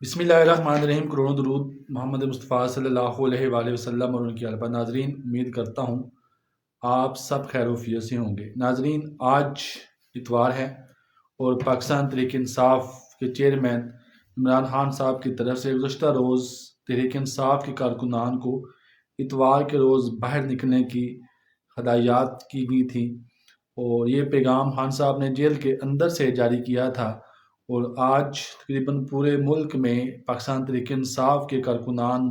بسم اللہ الرحمن الرحیم، کروڑوں درود محمد مصطفیٰ صلی اللہ علیہ وآلہ وسلم اور ان کی آل پر۔ ناظرین، امید کرتا ہوں آپ سب خیر و عافیت سے ہوں گے۔ ناظرین، آج اتوار ہے اور پاکستان تحریک انصاف کے چیئرمین عمران خان صاحب کی طرف سے گزشتہ روز تحریک انصاف کے کارکنان کو اتوار کے روز باہر نکلنے کی ہدایات کی گئی تھیں، اور یہ پیغام خان صاحب نے جیل کے اندر سے جاری کیا تھا۔ اور آج تقریباً پورے ملک میں پاکستان تحریک انصاف کے کارکنان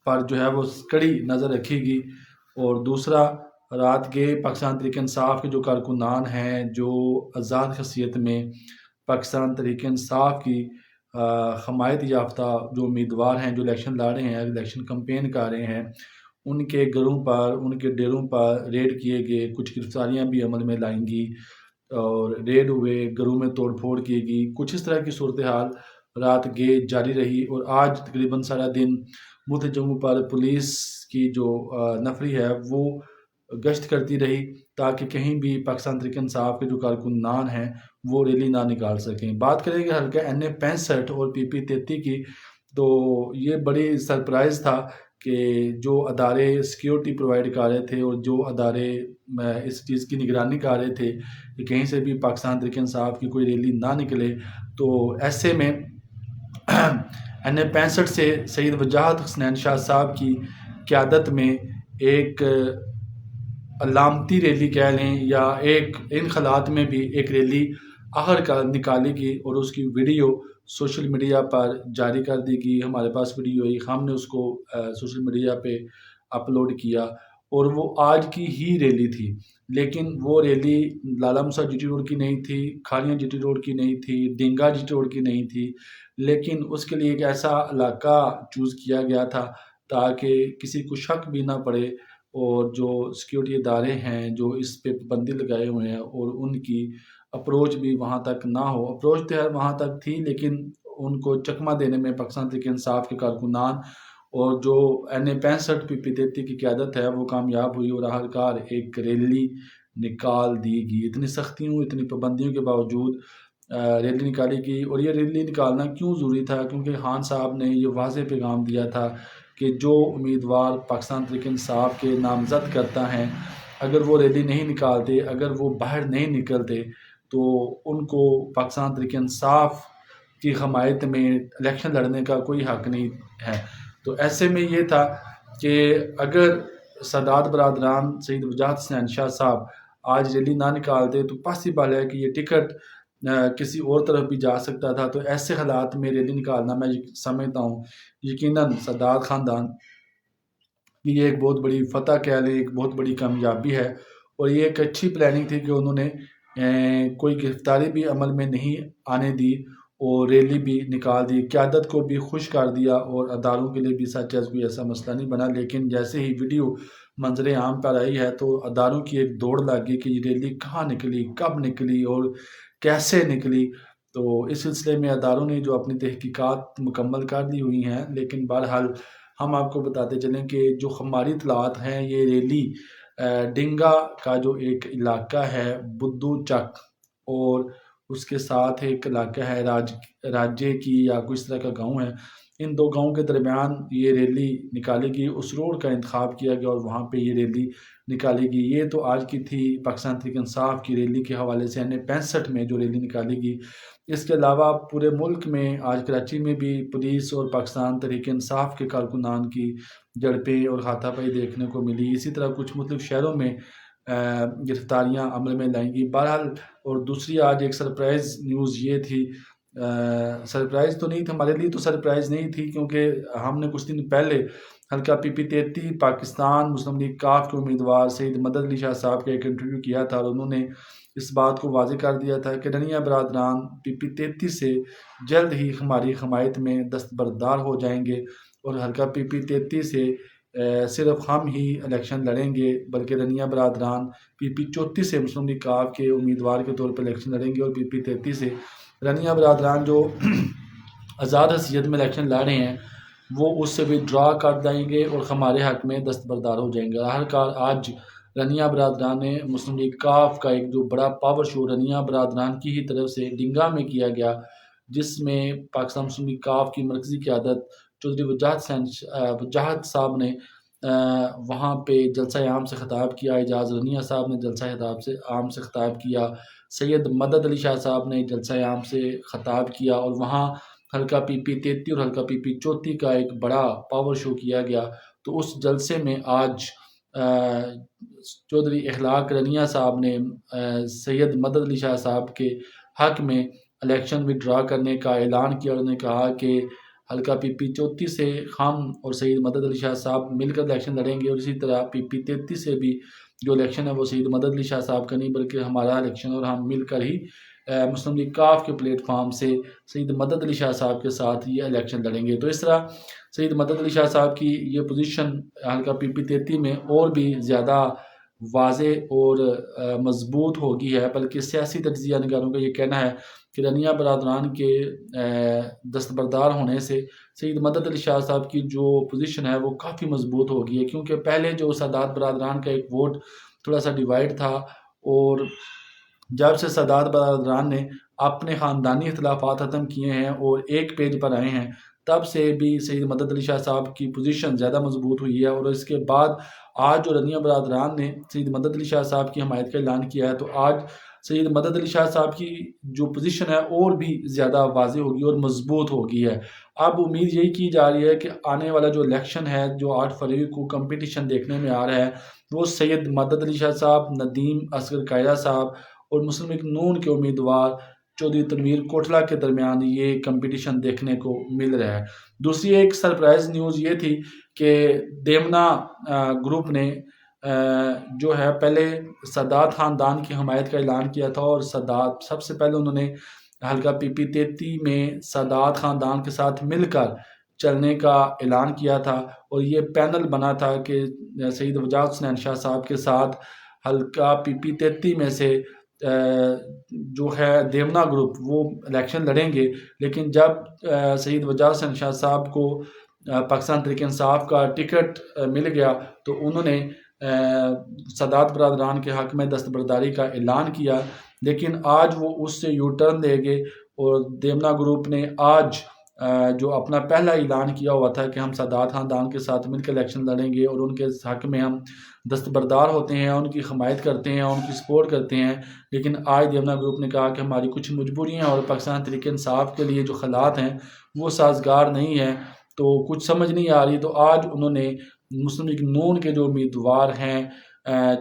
پر جو ہے وہ کڑی نظر رکھے گی۔ اور دوسرا، رات کے پاکستان تحریک انصاف کے جو کارکنان ہیں، جو آزاد شخصیت میں پاکستان تحریک انصاف کی حمایت یافتہ جو امیدوار ہیں، جو الیکشن لڑ رہے ہیں، الیکشن کمپین کر رہے ہیں، ان کے گھروں پر، ان کے ڈیروں پر ریڈ کیے گئے، کچھ گرفتاریاں بھی عمل میں لائیں گی اور ریڈ ہوئے، گھروں میں توڑ پھوڑ کی گئی۔ کچھ اس طرح کی صورتحال رات گئے جاری رہی، اور آج تقریباً سارا دن مختلف جگہوں پر پولیس کی جو نفری ہے وہ گشت کرتی رہی، تاکہ کہیں بھی پاکستان تحریک انصاف کے جو کارکنان ہیں وہ ریلی نہ نکال سکیں۔ بات کریں گے حلقہ NA 65 اور PP 33 کی، تو یہ بڑی سرپرائز تھا کہ جو ادارے سیکیورٹی پرووائڈ کر رہے تھے اور جو ادارے اس چیز کی نگرانی کر رہے تھے کہ کہیں سے بھی پاکستان تحریک انصاف کی کوئی ریلی نہ نکلے، تو ایسے میں NA 65 سے سید وجاہت حسنین شاہ صاحب کی قیادت میں ایک علامتی ریلی کہہ لیں یا ایک ان خلات میں بھی ایک ریلی آخر کار نکالی گئی، اور اس کی ویڈیو سوشل میڈیا پر جاری کر دی گئی۔ ہمارے پاس ویڈیو ہے، ہم نے اس کو سوشل میڈیا پہ اپلوڈ کیا، اور وہ آج کی ہی ریلی تھی۔ لیکن وہ ریلی لالہ موسیٰ جی ٹی روڈ کی نہیں تھی، کھاریاں جی ٹی روڈ کی نہیں تھی، ڈینگا جی ٹی روڈ کی نہیں تھی، لیکن اس کے لیے ایک ایسا علاقہ چوز کیا گیا تھا تاکہ کسی کو شک بھی نہ پڑے، اور جو سیکیورٹی ادارے ہیں جو اس پہ پابندی لگائے ہوئے ہیں، اور ان کی اپروچ بھی وہاں تک نہ ہو۔ اپروچ تو وہاں تک تھی، لیکن ان کو چکمہ دینے میں پاکستان تحریک انصاف کے کارکنان اور جو NA 65 PP 33 کی قیادت ہے وہ کامیاب ہوئی، اور آخرکار ایک ریلی نکال دی گئی۔ اتنی سختیوں، اتنی پابندیوں کے باوجود ریلی نکالی گئی۔ اور یہ ریلی نکالنا کیوں ضروری تھا؟ کیونکہ خان صاحب نے یہ واضح پیغام دیا تھا کہ جو امیدوار پاکستان تحریک انصاف کے نامزد کرتا ہیں، اگر وہ ریلی نہیں نکالتے، اگر وہ باہر نہیں نکلتے، تو ان کو پاکستان تحریک انصاف کی حمایت میں الیکشن لڑنے کا کوئی حق نہیں ہے۔ تو ایسے میں یہ تھا کہ اگر سادات برادران سید وجاہت حسنین شاہ صاحب آج ریلی نہ نکالتے تو پاسبل ہے کہ یہ ٹکٹ کسی اور طرف بھی جا سکتا تھا۔ تو ایسے حالات میں ریلی نکالنا میں سمجھتا ہوں یقیناً سادات خاندان کی یہ ایک بہت بڑی فتح کہہ لیں، ایک بہت بڑی کامیابی ہے، اور یہ ایک اچھی پلاننگ تھی کہ انہوں نے کوئی گرفتاری بھی عمل میں نہیں آنے دی اور ریلی بھی نکال دی، قیادت کو بھی خوش کر دیا، اور اداروں کے لیے بھی سچ ایز کوئی ایسا مسئلہ نہیں بنا۔ لیکن جیسے ہی ویڈیو منظر عام پر آئی ہے تو اداروں کی ایک دوڑ لگ گئی کہ یہ ریلی کہاں نکلی، کب نکلی اور کیسے نکلی۔ تو اس سلسلے میں اداروں نے جو اپنی تحقیقات مکمل کر دی ہوئی ہیں، لیکن بہرحال ہم آپ کو بتاتے چلیں کہ جو ہماری اطلاعات ہیں، یہ ریلی ڈنگا کا جو ایک علاقہ ہے بدو چک، اور اس کے ساتھ ایک علاقہ ہے راجے کی یا کوئی اس طرح کا گاؤں ہے، ان دو گاؤں کے درمیان یہ ریلی نکالی گئی۔ اس روڈ کا انتخاب کیا گیا اور وہاں پہ یہ ریلی نکالی گئی۔ یہ تو آج کی تھی پاکستان تحریک انصاف کی ریلی کے حوالے سے NA 65 میں جو ریلی نکالی گئی۔ اس کے علاوہ پورے ملک میں آج کراچی میں بھی پولیس اور پاکستان تحریک انصاف کے کارکنان کی جھڑپیں اور ہاتھا پائی دیکھنے کو ملی۔ اسی طرح کچھ مختلف شہروں میں گرفتاریاں عمل میں لائیں گی۔ بہرحال، اور دوسری آج ایک سرپرائز نیوز یہ تھی، سرپرائز تو نہیں تھی ہمارے لیے، تو سرپرائز نہیں تھی کیونکہ ہم نے کچھ دن پہلے حلقہ PP 33 پاکستان مسلم لیگ کاف کے امیدوار سید مدد علی شاہ صاحب کا ایک انٹرویو کیا تھا، اور انہوں نے اس بات کو واضح کر دیا تھا کہ رنیا برادران PP 33 سے جلد ہی ہماری حمایت میں دستبردار ہو جائیں گے، اور حلقہ PP 33 سے صرف ہم ہی الیکشن لڑیں گے، بلکہ رنیا برادران PP 34 سے مسلم لیگ کاف کے امیدوار کے طور پر الیکشن لڑیں گے، اور PP 33 سے رنیا برادران جو آزاد حیثیت میں الیکشن لڑ رہے ہیں وہ اس سے بھی ڈرا کر دیں گے اور ہمارے حق میں دستبردار ہو جائیں گے۔ آخرکار آج رنیا برادران نے مسلم لیگ کاف کا ایک جو بڑا پاور شو رنیا برادران کی ہی طرف سے ڈنگا میں کیا گیا، جس میں پاکستان مسلم لیگ کاف کی مرکزی قیادت چودھری وجاہت صاحب نے وہاں پہ جلسہ عام سے خطاب کیا، اعجاز رنیہ صاحب نے جلسہ عام سے خطاب کیا، سید مدد علی شاہ صاحب نے جلسہ عام سے خطاب کیا، اور وہاں حلقہ پی پی 33 اور حلقہ پی پی 34 کا ایک بڑا پاور شو کیا گیا۔ تو اس جلسے میں آج چودھری اخلاق رنیہ صاحب نے سید مدد علی شاہ صاحب کے حق میں الیکشن وڈرا کرنے کا اعلان کیا، اور انہوں نے کہا کہ حلقہ پی پی 34 سے ہم اور سید مدد علی شاہ صاحب مل کر الیکشن لڑیں گے، اور اسی طرح پی پی 33 سے بھی جو الیکشن ہے وہ سید مدد علی شاہ صاحب کا نہیں بلکہ ہمارا الیکشن، اور ہم مل کر ہی مسلم لیگ کاف کے پلیٹ فارم سے سید مدد علی شاہ صاحب کے ساتھ یہ الیکشن لڑیں گے۔ تو اس طرح سید مدد علی شاہ صاحب کی یہ پوزیشن حلقہ پی پی 33 میں اور بھی زیادہ واضح اور مضبوط ہو گئی ہے، بلکہ سیاسی تجزیہ نگاروں کا یہ کہنا ہے کہ رنیہ برادران کے دستبردار ہونے سے سید مدد علی شاہ صاحب کی جو پوزیشن ہے وہ کافی مضبوط ہو گئی ہے، کیونکہ پہلے جو سادات برادران کا ایک ووٹ تھوڑا سا ڈیوائڈ تھا، اور جب سے سادات برادران نے اپنے خاندانی اختلافات ختم کیے ہیں اور ایک پیج پر آئے ہیں، تب سے بھی سید مدد علی شاہ صاحب کی پوزیشن زیادہ مضبوط ہوئی ہے۔ اور اس کے بعد آج جو رنیہ برادران نے سید مدد علی شاہ صاحب کی حمایت کا اعلان کیا ہے، تو آج سید مدد علی شاہ صاحب کی جو پوزیشن ہے اور بھی زیادہ واضح ہوگی اور مضبوط ہوگی ہے۔ اب امید یہی کی جا رہی ہے کہ آنے والا جو الیکشن ہے، جو 8 فروری کو کمپٹیشن دیکھنے میں آ رہا ہے، وہ سید مدد علی شاہ صاحب، ندیم اصغر کائرہ صاحب اور مسلم لیگ نون کے امیدوار چودھری تنویر کوٹلہ کے درمیان یہ کمپٹیشن دیکھنے کو مل رہا ہے۔ دوسری ایک سرپرائز نیوز یہ تھی کہ دیمنا گروپ نے جو ہے پہلے سادات خاندان کی حمایت کا اعلان کیا تھا، اور سادات سب سے پہلے انہوں نے حلقہ پی پی 33 میں سادات خاندان کے ساتھ مل کر چلنے کا اعلان کیا تھا، اور یہ پینل بنا تھا کہ سید وجاہت حسنین شاہ صاحب کے ساتھ حلقہ پی پی 33 میں سے جو ہے دیمنا گروپ وہ الیکشن لڑیں گے، لیکن جب سید وجاہت حسین شاہ صاحب کو پاکستان تحریک انصاف کا ٹکٹ مل گیا تو انہوں نے سادات برادران کے حق میں دستبرداری کا اعلان کیا، لیکن آج وہ اس سے یو ٹرن لے گئے، اور دیمنا گروپ نے آج جو اپنا پہلا اعلان کیا ہوا تھا کہ ہم سادات خاندان کے ساتھ مل کے الیکشن لڑیں گے اور ان کے حق میں ہم دستبردار ہوتے ہیں، ان کی حمایت کرتے ہیں، ان کی سپورٹ کرتے ہیں، لیکن آج دیمنا گروپ نے کہا کہ ہماری کچھ مجبوریاں اور پاکستان تحریک انصاف کے لیے جو حالات ہیں وہ سازگار نہیں ہیں، تو کچھ سمجھ نہیں آ رہی۔ تو آج انہوں نے مسلم لیگ نون کے جو امیدوار ہیں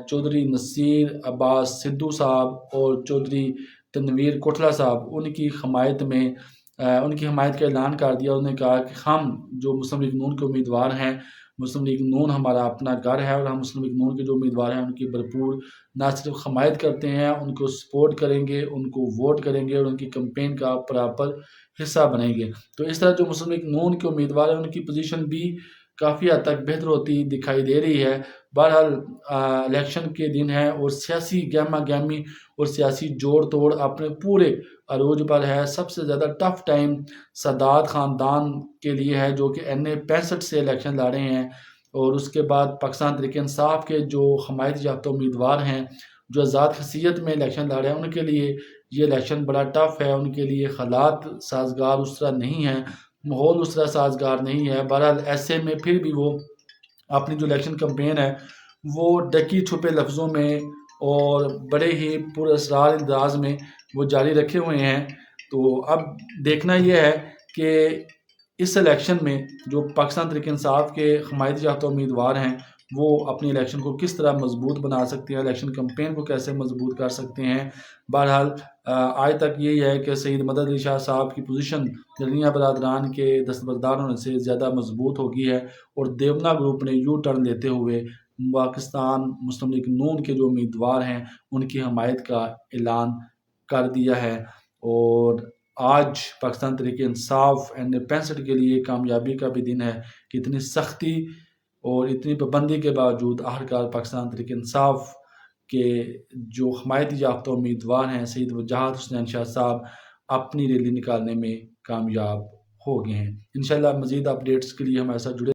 چودھری نصیر عباس سدھو صاحب اور چودھری تنویر کوٹلہ صاحب، ان کی حمایت کا اعلان کر دیا۔ انہوں نے کہا کہ ہم جو مسلم لیگ نون کے امیدوار ہیں، مسلم لیگ نون ہمارا اپنا گھر ہے، اور ہم مسلم لیگ نون کے جو امیدوار ہیں ان کی بھرپور نہ صرف حمایت کرتے ہیں، ان کو سپورٹ کریں گے، ان کو ووٹ کریں گے، اور ان کی کمپین کا پراپر حصہ بنیں گے۔ تو اس طرح جو مسلم لیگ نون کے امیدوار ہیں ان کی پوزیشن بھی کافی حد تک بہتر ہوتی دکھائی دے رہی ہے۔ بہرحال الیکشن کے دن ہے، اور سیاسی گہما گہمی اور سیاسی جوڑ توڑ اپنے پورے عروج پر ہے۔ سب سے زیادہ ٹف ٹائم سادات خاندان کے لیے ہے، جو کہ NA 65 سے الیکشن لڑ رہے ہیں، اور اس کے بعد پاکستان تحریک انصاف کے جو حمایت یافتہ امیدوار ہیں جو آزاد حیثیت میں الیکشن لڑ رہے ہیں، ان کے لیے یہ الیکشن بڑا ٹف ہے، ان کے لیے حالات سازگار اس طرح نہیں ہیں، ماحول اس طرح سازگار نہیں ہے۔ بہرحال ایسے میں پھر بھی وہ اپنی جو الیکشن کمپین ہے وہ ڈکی چھپے لفظوں میں اور بڑے ہی پر اسرار انداز میں وہ جاری رکھے ہوئے ہیں۔ تو اب دیکھنا یہ ہے کہ اس الیکشن میں جو پاکستان تحریک انصاف کے حمایت یافتہ امیدوار ہیں وہ اپنی الیکشن کو کس طرح مضبوط بنا سکتے ہیں، الیکشن کمپین کو کیسے مضبوط کر سکتے ہیں۔ بہرحال آج تک یہی ہے کہ سید مدد علی شاہ صاحب کی پوزیشن رنیہ برادران کے دستبردار ہونے سے زیادہ مضبوط ہو گئی ہے، اور دیمنا گروپ نے یو ٹرن لیتے ہوئے پاکستان مسلم لیگ نون کے جو امیدوار ہیں ان کی حمایت کا اعلان کر دیا ہے۔ اور آج پاکستان تحریک انصاف NA 65 کے لیے کامیابی کا بھی دن ہے کہ اتنی سختی اور اتنی پابندی کے باوجود آخرکار پاکستان تحریک انصاف کے جو حمایت یافتہ امیدوار ہیں سید وجاہت حسنین شاہ صاحب اپنی ریلی نکالنے میں کامیاب ہو گئے ہیں۔ انشاءاللہ مزید اپڈیٹس کے لیے ہمارے ساتھ جڑے